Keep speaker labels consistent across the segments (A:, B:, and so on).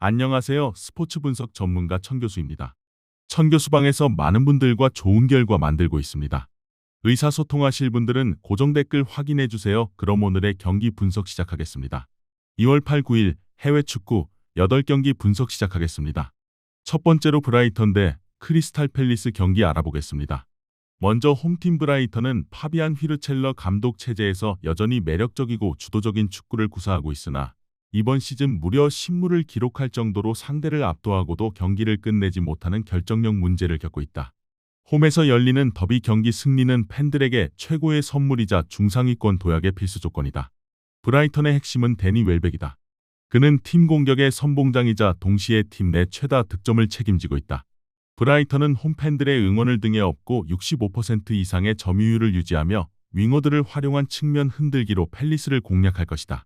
A: 안녕하세요. 스포츠 분석 전문가 천교수입니다. 천교수방에서 많은 분들과 좋은 결과 만들고 있습니다. 의사소통하실 분들은 고정 댓글 확인해 주세요. 그럼 오늘의 경기 분석 시작하겠습니다. 2월 8, 9일 해외 축구 8경기 분석 시작하겠습니다. 첫 번째로 브라이턴 대 크리스탈 팰리스 경기 알아보겠습니다. 먼저 홈팀 브라이턴은 파비안 휘르첼러 감독 체제에서 여전히 매력적이고 주도적인 축구를 구사하고 있으나 이번 시즌 무려 10무를 기록할 정도로 상대를 압도하고도 경기를 끝내지 못하는 결정력 문제를 겪고 있다. 홈에서 열리는 더비 경기 승리는 팬들에게 최고의 선물이자 중상위권 도약의 필수 조건이다. 브라이턴의 핵심은 데니 웰백이다. 그는 팀 공격의 선봉장이자 동시에 팀 내 최다 득점을 책임지고 있다. 브라이턴은 홈팬들의 응원을 등에 업고 65% 이상의 점유율을 유지하며 윙어들을 활용한 측면 흔들기로 팰리스를 공략할 것이다.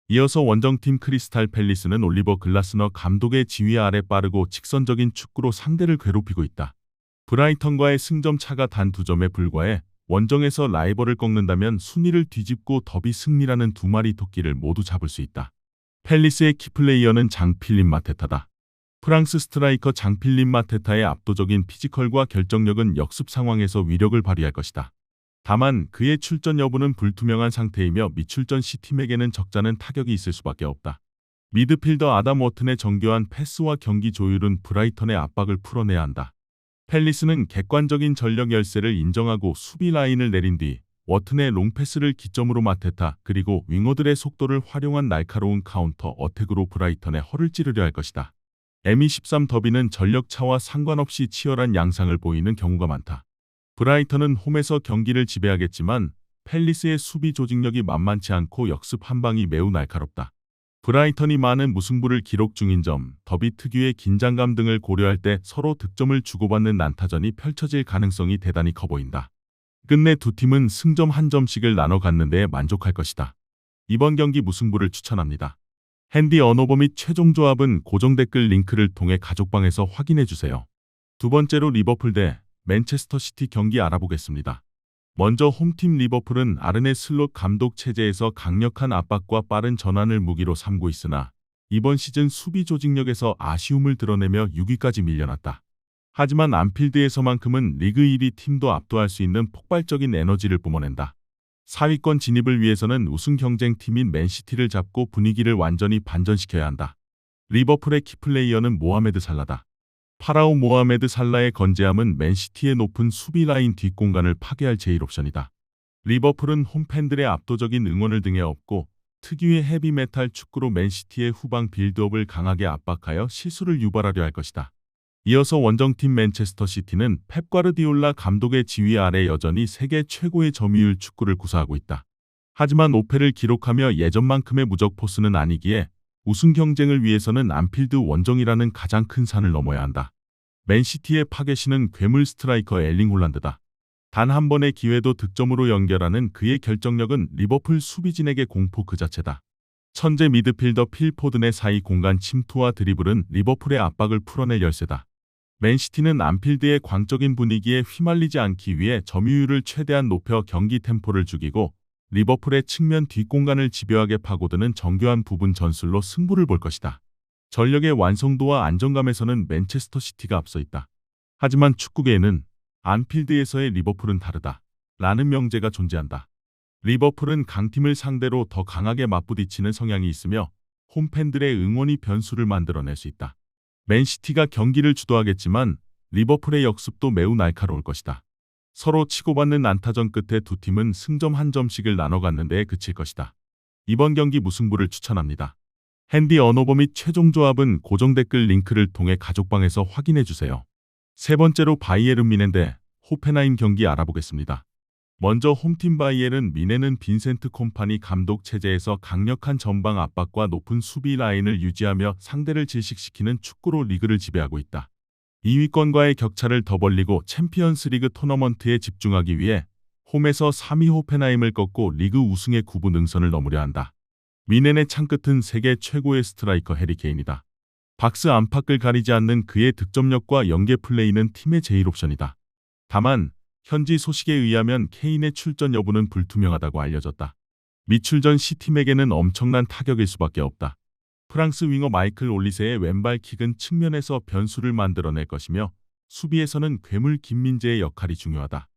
A: 이어서 원정팀 크리스탈 팰리스는 올리버 글라스너 감독의 지휘 아래 빠르고 직선적인 축구로 상대를 괴롭히고 있다. 브라이턴과의 승점 차가 단 2점에 불과해 원정에서 라이벌을 꺾는다면 순위를 뒤집고 더비 승리라는 두 마리 토끼를 모두 잡을 수 있다. 팰리스의 키플레이어는 장필립 마테타다. 프랑스 스트라이커 장필립 마테타의 압도적인 피지컬과 결정력은 역습 상황에서 위력을 발휘할 것이다. 다만 그의 출전 여부는 불투명한 상태이며 미출전 시팀에게는 적잖은 타격이 있을 수밖에 없다. 미드필더 아담 워튼의 정교한 패스와 경기 조율은 브라이턴의 압박을 풀어내야 한다. 팰리스는 객관적인 전력 열세를 인정하고 수비 라인을 내린 뒤 워튼의 롱패스를 기점으로 마테타 그리고 윙어들의 속도를 활용한 날카로운 카운터 어택으로 브라이턴의 허를 찌르려 할 것이다. M23 더비는 전력 차와 상관없이 치열한 양상을 보이는 경우가 많다. 브라이턴은 홈에서 경기를 지배하겠지만 팰리스의 수비 조직력이 만만치 않고 역습 한 방이 매우 날카롭다. 브라이턴이 많은 무승부를 기록 중인 점, 더비 특유의 긴장감 등을 고려할 때 서로 득점을 주고받는 난타전이 펼쳐질 가능성이 대단히 커 보인다. 끝내 두 팀은 승점 1점씩을 나눠 갖는 데 만족할 것이다. 이번 경기 무승부를 추천합니다. 핸디 언어버 및 최종 조합은 고정 댓글 링크를 통해 가족방에서 확인해 주세요. 두 번째로 리버풀 대 맨체스터 시티 경기 알아보겠습니다. 먼저 홈팀 리버풀은 아르네 슬롯 감독 체제에서 강력한 압박과 빠른 전환을 무기로 삼고 있으나 이번 시즌 수비 조직력에서 아쉬움을 드러내며 6위까지 밀려났다. 하지만 안필드에서만큼은 리그 1위 팀도 압도할 수 있는 폭발적인 에너지를 뿜어낸다. 4위권 진입을 위해서는 우승 경쟁팀인 맨시티를 잡고 분위기를 완전히 반전시켜야 한다. 리버풀의 키플레이어는 모하메드 살라다. 파라오 모하메드 살라의 건재함은 맨시티의 높은 수비 라인 뒷공간을 파괴할 제1옵션이다. 리버풀은 홈팬들의 압도적인 응원을 등에 업고 특유의 헤비메탈 축구로 맨시티의 후방 빌드업을 강하게 압박하여 실수를 유발하려 할 것이다. 이어서 원정팀 맨체스터 시티는 펩 과르디올라 감독의 지휘 아래 여전히 세계 최고의 점유율 축구를 구사하고 있다. 하지만 5패를 기록하며 예전만큼의 무적 포스는 아니기에 우승 경쟁을 위해서는 안필드 원정이라는 가장 큰 산을 넘어야 한다. 맨시티의 파괴신은 괴물 스트라이커 엘링 홀란드다. 단 한 번의 기회도 득점으로 연결하는 그의 결정력은 리버풀 수비진에게 공포 그 자체다. 천재 미드필더 필 포든의 사이 공간 침투와 드리블은 리버풀의 압박을 풀어낼 열쇠다. 맨시티는 안필드의 광적인 분위기에 휘말리지 않기 위해 점유율을 최대한 높여 경기 템포를 죽이고 리버풀의 측면 뒷공간을 집요하게 파고드는 정교한 부분 전술로 승부를 볼 것이다. 전력의 완성도와 안정감에서는 맨체스터 시티가 앞서 있다. 하지만 축구계에는 안필드에서의 리버풀은 다르다. 라는 명제가 존재한다. 리버풀은 강팀을 상대로 더 강하게 맞부딪히는 성향이 있으며 홈팬들의 응원이 변수를 만들어낼 수 있다. 맨시티가 경기를 주도하겠지만 리버풀의 역습도 매우 날카로울 것이다. 서로 치고받는 난타전 끝에 두 팀은 승점 1점씩을 나눠 갖는 데에 그칠 것이다. 이번 경기 무승부를 추천합니다. 핸디 언어버 및 최종 조합은 고정 댓글 링크를 통해 가족방에서 확인해 주세요. 세 번째로 바이에른 미넨 대 호펜하임 경기 알아보겠습니다. 먼저 홈팀 바이에른 미넨은 빈센트 콤파니 감독 체제에서 강력한 전방 압박과 높은 수비 라인을 유지하며 상대를 질식시키는 축구로 리그를 지배하고 있다. 2위권과의 격차를 더 벌리고 챔피언스리그 토너먼트에 집중하기 위해 홈에서 3위 호펜하임을 꺾고 리그 우승의 9부 능선을 넘으려 한다. 미넨의 창끝은 세계 최고의 스트라이커 해리 케인이다. 박스 안팎을 가리지 않는 그의 득점력과 연계 플레이는 팀의 제1옵션이다. 다만 현지 소식에 의하면 케인의 출전 여부는 불투명하다고 알려졌다. 미출전 시팀에게는 엄청난 타격일 수밖에 없다. 프랑스 윙어 마이클 올리세의 왼발 킥은 측면에서 변수를 만들어낼 것이며 수비에서는 괴물 김민재의 역할이 중요하다.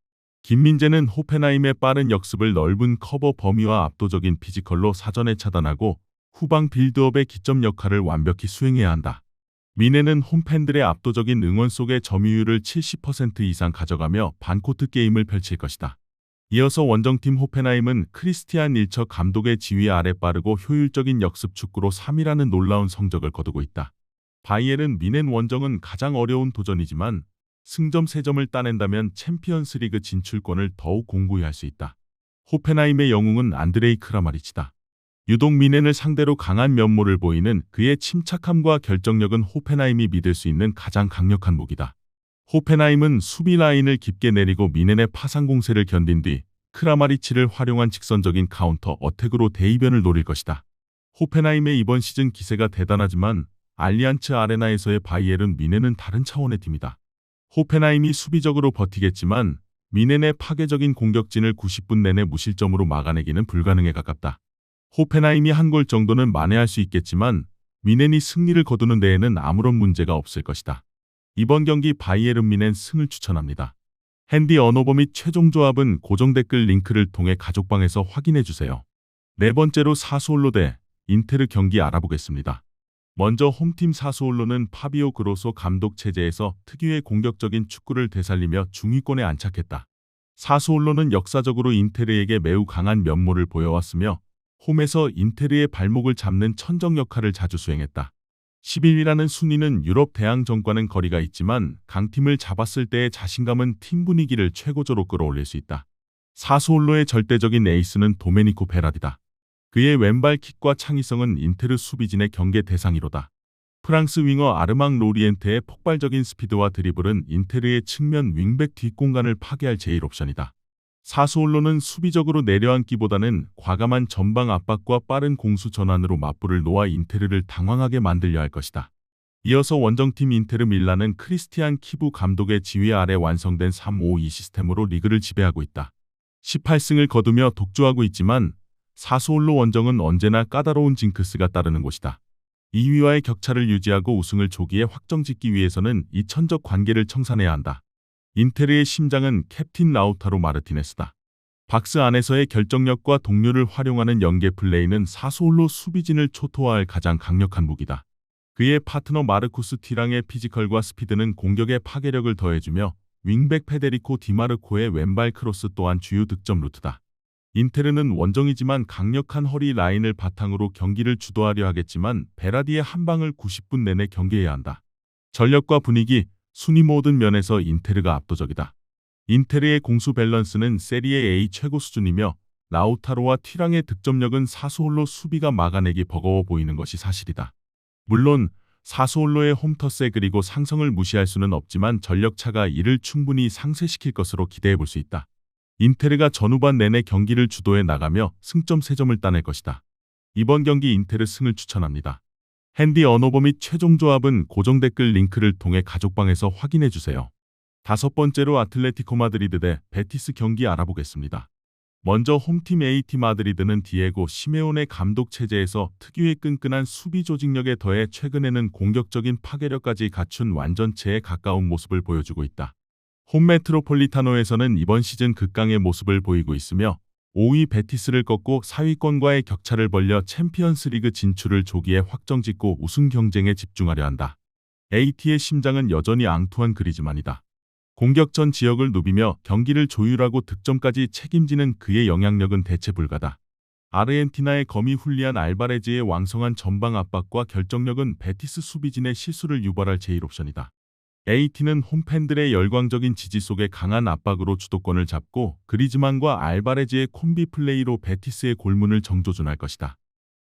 A: 김민재는 호펜하임의 빠른 역습을 넓은 커버 범위와 압도적인 피지컬로 사전에 차단하고 후방 빌드업의 기점 역할을 완벽히 수행해야 한다. 미네는 홈팬들의 압도적인 응원 속에 점유율을 70% 이상 가져가며 반코트 게임을 펼칠 것이다. 이어서 원정팀 호펜하임은 크리스티안 일처 감독의 지휘 아래 빠르고 효율적인 역습 축구로 3위라는 놀라운 성적을 거두고 있다. 바이에른 뮌헨 원정은 가장 어려운 도전이지만 승점 3점을 따낸다면 챔피언스리그 진출권을 더욱 공고히 할 수 있다. 호펜하임의 영웅은 안드레이 크라마리치다. 유독 뮌헨을 상대로 강한 면모를 보이는 그의 침착함과 결정력은 호펜하임이 믿을 수 있는 가장 강력한 무기다. 호펜하임은 수비 라인을 깊게 내리고 뮌헨의 파상 공세를 견딘 뒤 크라마리치를 활용한 직선적인 카운터 어택으로 대이변을 노릴 것이다. 호펜하임의 이번 시즌 기세가 대단하지만 알리안츠 아레나에서의 바이에른 뮌헨은 다른 차원의 팀이다. 호펜하임이 수비적으로 버티겠지만 뮌헨의 파괴적인 공격진을 90분 내내 무실점으로 막아내기는 불가능에 가깝다. 호펜하임이 한 골 정도는 만회할 수 있겠지만 뮌헨이 승리를 거두는 데에는 아무런 문제가 없을 것이다. 이번 경기 바이에른 뮌헨 승을 추천합니다. 핸디 언어버 및 최종 조합은 고정 댓글 링크를 통해 가족방에서 확인해주세요. 네 번째로 사수올로 대 인테르 경기 알아보겠습니다. 먼저 홈팀 사수올로는 파비오 그로소 감독 체제에서 특유의 공격적인 축구를 되살리며 중위권에 안착했다. 사수올로는 역사적으로 인테르에게 매우 강한 면모를 보여왔으며 홈에서 인테르의 발목을 잡는 천정 역할을 자주 수행했다. 11위라는 순위는 유럽 대항전과는 거리가 있지만 강팀을 잡았을 때의 자신감은 팀 분위기를 최고조로 끌어올릴 수 있다. 사수올로의 절대적인 에이스는 도메니코 베라디다. 그의 왼발 킥과 창의성은 인테르 수비진의 경계 대상이로다. 프랑스 윙어 아르망 로리엔테의 폭발적인 스피드와 드리블은 인테르의 측면 윙백 뒷공간을 파괴할 제일 옵션이다. 사수올로는 수비적으로 내려앉기보다는 과감한 전방 압박과 빠른 공수 전환으로 맞불을 놓아 인테르를 당황하게 만들려 할 것이다. 이어서 원정팀 인테르 밀란은 크리스티안 키부 감독의 지휘 아래 완성된 3-5-2 시스템으로 리그를 지배하고 있다. 18승을 거두며 독주하고 있지만 사수올로 원정은 언제나 까다로운 징크스가 따르는 곳이다. 2위와의 격차를 유지하고 우승을 조기에 확정짓기 위해서는 이 천적 관계를 청산해야 한다. 인테르의 심장은 캡틴 라우타로 마르티네스다. 박스 안에서의 결정력과 동료를 활용하는 연계 플레이는 사수올로 수비진을 초토화할 가장 강력한 무기다. 그의 파트너 마르쿠스 티랑의 피지컬과 스피드는 공격의 파괴력을 더해주며 윙백 페데리코 디마르코의 왼발 크로스 또한 주요 득점 루트다. 인테르는 원정이지만 강력한 허리 라인을 바탕으로 경기를 주도하려 하겠지만 베라디의 한 방을 90분 내내 경계해야 한다. 전력과 분위기, 순위 모든 면에서 인테르가 압도적이다. 인테르의 공수 밸런스는 세리에 A 최고 수준이며 라우타로와 티랑의 득점력은 사수올로 수비가 막아내기 버거워 보이는 것이 사실이다. 물론 사수올로의 홈터세 그리고 상성을 무시할 수는 없지만 전력차가 이를 충분히 상쇄시킬 것으로 기대해 볼 수 있다. 인테르가 전후반 내내 경기를 주도해 나가며 승점 3점을 따낼 것이다. 이번 경기 인테르 승을 추천합니다. 핸디 언어버 및 최종 조합은 고정 댓글 링크를 통해 가족방에서 확인해주세요. 다섯 번째로 아틀레티코 마드리드 대 베티스 경기 알아보겠습니다. 먼저 홈팀 AT 마드리드는 디에고 시메온의 감독 체제에서 특유의 끈끈한 수비 조직력에 더해 최근에는 공격적인 파괴력까지 갖춘 완전체에 가까운 모습을 보여주고 있다. 홈 메트로폴리타노에서는 이번 시즌 극강의 모습을 보이고 있으며 5위 베티스를 꺾고 4위권과의 격차를 벌려 챔피언스리그 진출을 조기에 확정짓고 우승 경쟁에 집중하려 한다. AT의 심장은 여전히 앙투안 그리즈만이다. 공격전 지역을 누비며 경기를 조율하고 득점까지 책임지는 그의 영향력은 대체 불가다. 아르헨티나의 거미 훌리안 알바레즈의 왕성한 전방 압박과 결정력은 베티스 수비진의 실수를 유발할 제일 옵션이다. AT는 홈팬들의 열광적인 지지 속에 강한 압박으로 주도권을 잡고 그리즈만과 알바레즈의 콤비 플레이로 베티스의 골문을 정조준할 것이다.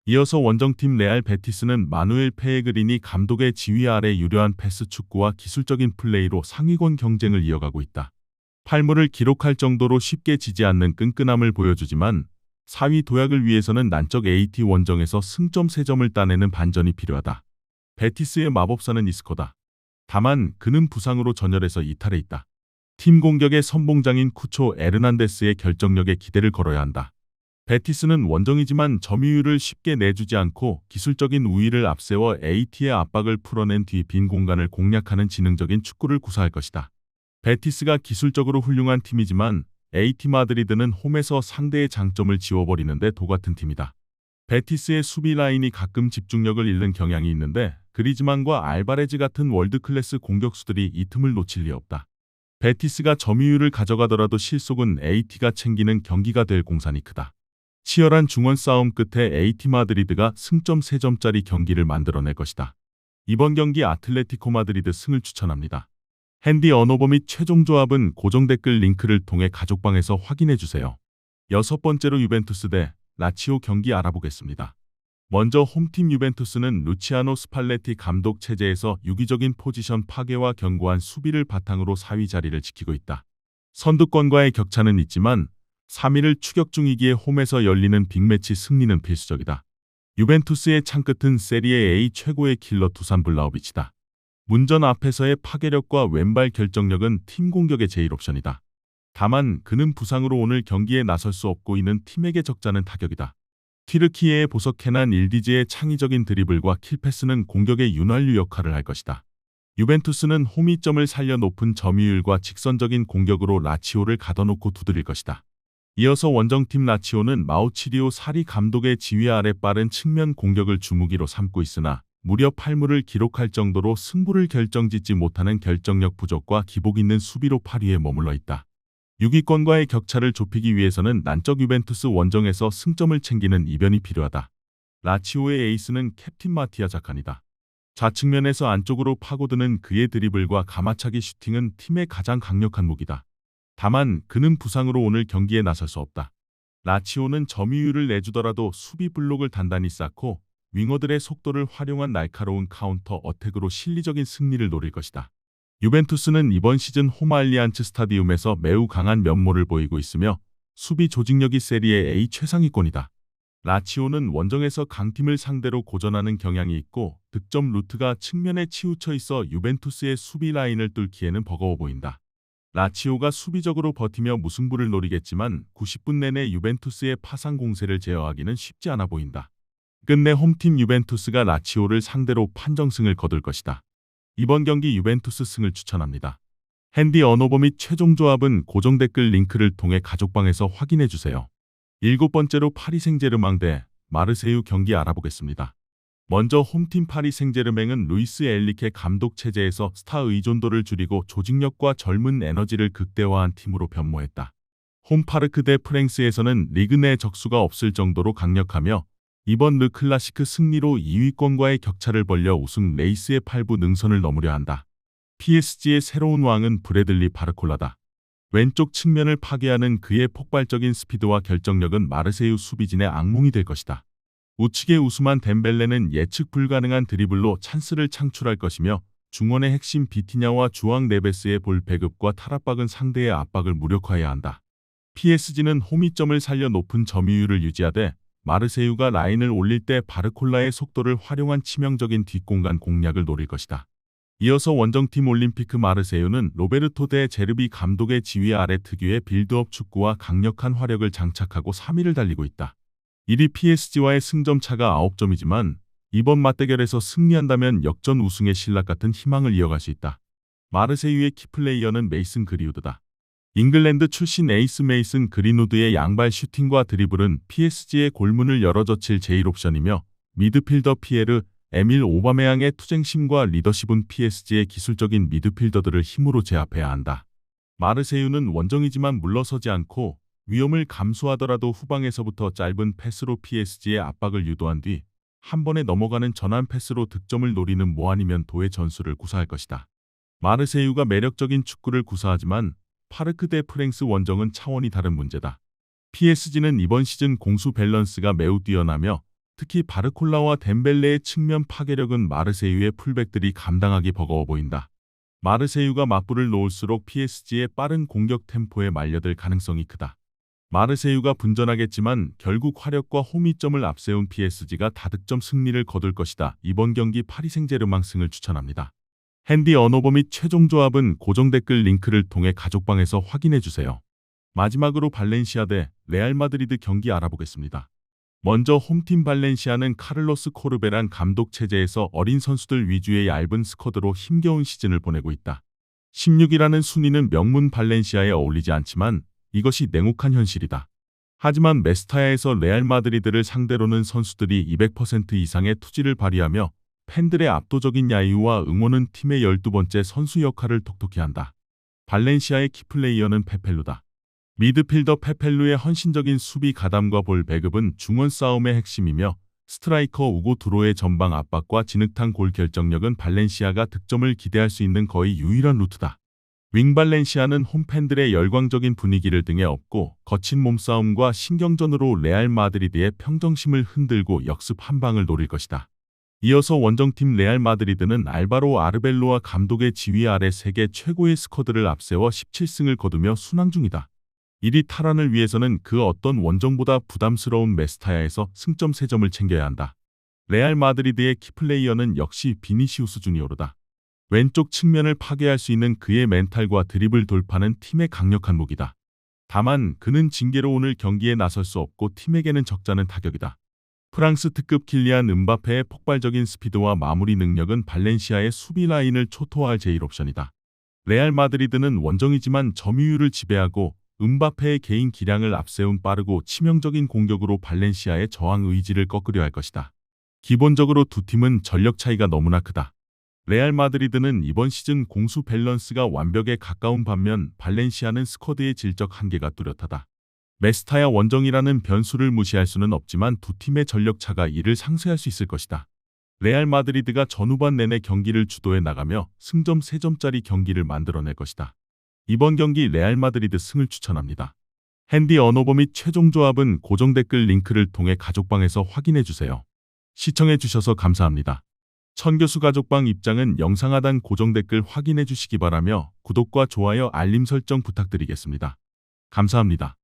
A: 이어서 원정팀 레알 베티스는 마누엘 페에그리니 감독의 지휘 아래 유려한 패스 축구와 기술적인 플레이로 상위권 경쟁을 이어가고 있다. 팔무를 기록할 정도로 쉽게 지지 않는 끈끈함을 보여주지만 4위 도약을 위해서는 난적 AT 원정에서 승점 3점을 따내는 반전이 필요하다. 베티스의 마법사는 이스코다. 다만 그는 부상으로 전열에서 이탈해 있다. 팀 공격의 선봉장인 쿠초 에르난데스의 결정력에 기대를 걸어야 한다. 베티스는 원정이지만 점유율을 쉽게 내주지 않고 기술적인 우위를 앞세워 AT의 압박을 풀어낸 뒤 빈 공간을 공략하는 지능적인 축구를 구사할 것이다. 베티스가 기술적으로 훌륭한 팀이지만 AT 마드리드는 홈에서 상대의 장점을 지워버리는데 도같은 팀이다. 베티스의 수비 라인이 가끔 집중력을 잃는 경향이 있는데 그리즈만과 알바레즈 같은 월드클래스 공격수들이 이 틈을 놓칠 리 없다. 베티스가 점유율을 가져가더라도 실속은 AT가 챙기는 경기가 될 공산이 크다. 치열한 중원 싸움 끝에 AT 마드리드가 승점 3점짜리 경기를 만들어낼 것이다. 이번 경기 아틀레티코 마드리드 승을 추천합니다. 핸디 언어버 및 최종 조합은 고정 댓글 링크를 통해 가족방에서 확인해주세요. 6번째로 유벤투스 대 라치오 경기 알아보겠습니다. 먼저 홈팀 유벤투스는 루치아노 스팔레티 감독 체제에서 유기적인 포지션 파괴와 견고한 수비를 바탕으로 4위 자리를 지키고 있다. 선두권과의 격차는 있지만 3위를 추격 중이기에 홈에서 열리는 빅매치 승리는 필수적이다. 유벤투스의 창끝은 세리에 A 최고의 킬러 두산 블라우비치다. 문전 앞에서의 파괴력과 왼발 결정력은 팀 공격의 제1옵션이다. 다만 그는 부상으로 오늘 경기에 나설 수 없고 이는 팀에게 적잖은 타격이다. 튀르키예의 보석 케난 일디즈의 창의적인 드리블과 킬패스는 공격의 윤활유 역할을 할 것이다. 유벤투스는 홈이점을 살려 높은 점유율과 직선적인 공격으로 라치오를 가둬놓고 두드릴 것이다. 이어서 원정팀 라치오는 마우치리오 사리 감독의 지휘 아래 빠른 측면 공격을 주무기로 삼고 있으나 무려 8무를 기록할 정도로 승부를 결정짓지 못하는 결정력 부족과 기복 있는 수비로 8위에 머물러 있다. 6위권과의 격차를 좁히기 위해서는 난적 유벤투스 원정에서 승점을 챙기는 이변이 필요하다. 라치오의 에이스는 캡틴 마티아 자칸이다. 좌측면에서 안쪽으로 파고드는 그의 드리블과 가마차기 슈팅은 팀의 가장 강력한 무기다. 다만 그는 부상으로 오늘 경기에 나설 수 없다. 라치오는 점유율을 내주더라도 수비 블록을 단단히 쌓고 윙어들의 속도를 활용한 날카로운 카운터 어택으로 실리적인 승리를 노릴 것이다. 유벤투스는 이번 시즌 홈 알리안츠 스타디움에서 매우 강한 면모를 보이고 있으며 수비 조직력이 세리에 A 최상위권이다. 라치오는 원정에서 강팀을 상대로 고전하는 경향이 있고 득점 루트가 측면에 치우쳐 있어 유벤투스의 수비 라인을 뚫기에는 버거워 보인다. 라치오가 수비적으로 버티며 무승부를 노리겠지만 90분 내내 유벤투스의 파상 공세를 제어하기는 쉽지 않아 보인다. 끝내 홈팀 유벤투스가 라치오를 상대로 판정승을 거둘 것이다. 이번 경기 유벤투스 승을 추천합니다. 핸디 언어버 및 최종 조합은 고정 댓글 링크를 통해 가족방에서 확인해주세요. 7번째로 파리 생제르맹 대 마르세유 경기 알아보겠습니다. 먼저 홈팀 파리 생제르맹은 루이스 엘리케 감독 체제에서 스타 의존도를 줄이고 조직력과 젊은 에너지를 극대화한 팀으로 변모했다. 홈파르크 대 프랭스에서는 리그 내 적수가 없을 정도로 강력하며 이번 르 클라시크 승리로 2위권과의 격차를 벌려 우승 레이스의 8부 능선을 넘으려 한다. PSG의 새로운 왕은 브래들리 바르콜라다. 왼쪽 측면을 파괴하는 그의 폭발적인 스피드와 결정력은 마르세유 수비진의 악몽이 될 것이다. 우측의 우스만 덴벨레는 예측 불가능한 드리블로 찬스를 창출할 것이며 중원의 핵심 비티냐와 주앙 네베스의 볼 배급과 탈압박은 상대의 압박을 무력화해야 한다. PSG는 홈이점을 살려 높은 점유율을 유지하되 마르세유가 라인을 올릴 때 바르콜라의 속도를 활용한 치명적인 뒷공간 공략을 노릴 것이다. 이어서 원정팀 올림피크 마르세유는 로베르토 데 제르비 감독의 지휘 아래 특유의 빌드업 축구와 강력한 화력을 장착하고 3위를 달리고 있다. 1위 PSG와의 승점 차가 9점이지만 이번 맞대결에서 승리한다면 역전 우승의 신락 같은 희망을 이어갈 수 있다. 마르세유의 키플레이어는 메이슨 그리우드다. 잉글랜드 출신 에이스 메이슨 그린우드의 양발 슈팅과 드리블은 PSG의 골문을 열어젖힐 제1옵션이며 미드필더 피에르, 에밀 오바메양의 투쟁심과 리더십은 PSG의 기술적인 미드필더들을 힘으로 제압해야 한다. 마르세유는 원정이지만 물러서지 않고 위험을 감수하더라도 후방에서부터 짧은 패스로 PSG의 압박을 유도한 뒤 한 번에 넘어가는 전환 패스로 득점을 노리는 뭐 아니면 도의 전술을 구사할 것이다. 마르세유가 매력적인 축구를 구사하지만 파르크 대 프랭스 원정은 차원이 다른 문제다. PSG는 이번 시즌 공수 밸런스가 매우 뛰어나며 특히 바르콜라와 덴벨레의 측면 파괴력은 마르세유의 풀백들이 감당하기 버거워 보인다. 마르세유가 맞불을 놓을수록 PSG의 빠른 공격 템포에 말려들 가능성이 크다. 마르세유가 분전하겠지만 결국 화력과 홈이점을 앞세운 PSG가 다득점 승리를 거둘 것이다. 이번 경기 파리 생제르맹 승을 추천합니다. 핸디 언어버 및 최종 조합은 고정 댓글 링크를 통해 가족방에서 확인해주세요. 마지막으로 발렌시아 대 레알 마드리드 경기 알아보겠습니다. 먼저 홈팀 발렌시아는 카를로스 코르베란 감독 체제에서 어린 선수들 위주의 얇은 스쿼드로 힘겨운 시즌을 보내고 있다. 16위라는 순위는 명문 발렌시아에 어울리지 않지만 이것이 냉혹한 현실이다. 하지만 메스타야에서 레알 마드리드를 상대로는 선수들이 200% 이상의 투지를 발휘하며 팬들의 압도적인 야유와 응원은 팀의 12번째 선수 역할을 톡톡히 한다. 발렌시아의 키플레이어는 페펠루다. 미드필더 페펠루의 헌신적인 수비 가담과 볼 배급은 중원 싸움의 핵심이며 스트라이커 우고 두로의 전방 압박과 진흙탕 골 결정력은 발렌시아가 득점을 기대할 수 있는 거의 유일한 루트다. 윙 발렌시아는 홈팬들의 열광적인 분위기를 등에 업고 거친 몸싸움과 신경전으로 레알 마드리드의 평정심을 흔들고 역습 한 방을 노릴 것이다. 이어서 원정팀 레알 마드리드는 알바로 아르벨로아 감독의 지휘 아래 세계 최고의 스쿼드를 앞세워 17승을 거두며 순항 중이다. 1위 탈환을 위해서는 그 어떤 원정보다 부담스러운 메스타야에서 승점 3점을 챙겨야 한다. 레알 마드리드의 키플레이어는 역시 비니시우스 주니오르다. 왼쪽 측면을 파괴할 수 있는 그의 멘탈과 드리블 돌파는 팀의 강력한 무기다. 다만 그는 징계로 오늘 경기에 나설 수 없고 팀에게는 적잖은 타격이다. 프랑스 특급 킬리안 음바페의 폭발적인 스피드와 마무리 능력은 발렌시아의 수비 라인을 초토화할 제1옵션이다. 레알 마드리드는 원정이지만 점유율을 지배하고 음바페의 개인 기량을 앞세운 빠르고 치명적인 공격으로 발렌시아의 저항 의지를 꺾으려 할 것이다. 기본적으로 두 팀은 전력 차이가 너무나 크다. 레알 마드리드는 이번 시즌 공수 밸런스가 완벽에 가까운 반면 발렌시아는 스쿼드의 질적 한계가 뚜렷하다. 메스타야 원정이라는 변수를 무시할 수는 없지만 두 팀의 전력 차가 이를 상쇄할 수 있을 것이다. 레알 마드리드가 전후반 내내 경기를 주도해 나가며 승점 3점짜리 경기를 만들어낼 것이다. 이번 경기 레알 마드리드 승을 추천합니다. 핸디 언어버 및 최종 조합은 고정 댓글 링크를 통해 가족방에서 확인해 주세요. 시청해 주셔서 감사합니다. 천교수 가족방 입장은 영상 하단 고정 댓글 확인해 주시기 바라며 구독과 좋아요 알림 설정 부탁드리겠습니다. 감사합니다.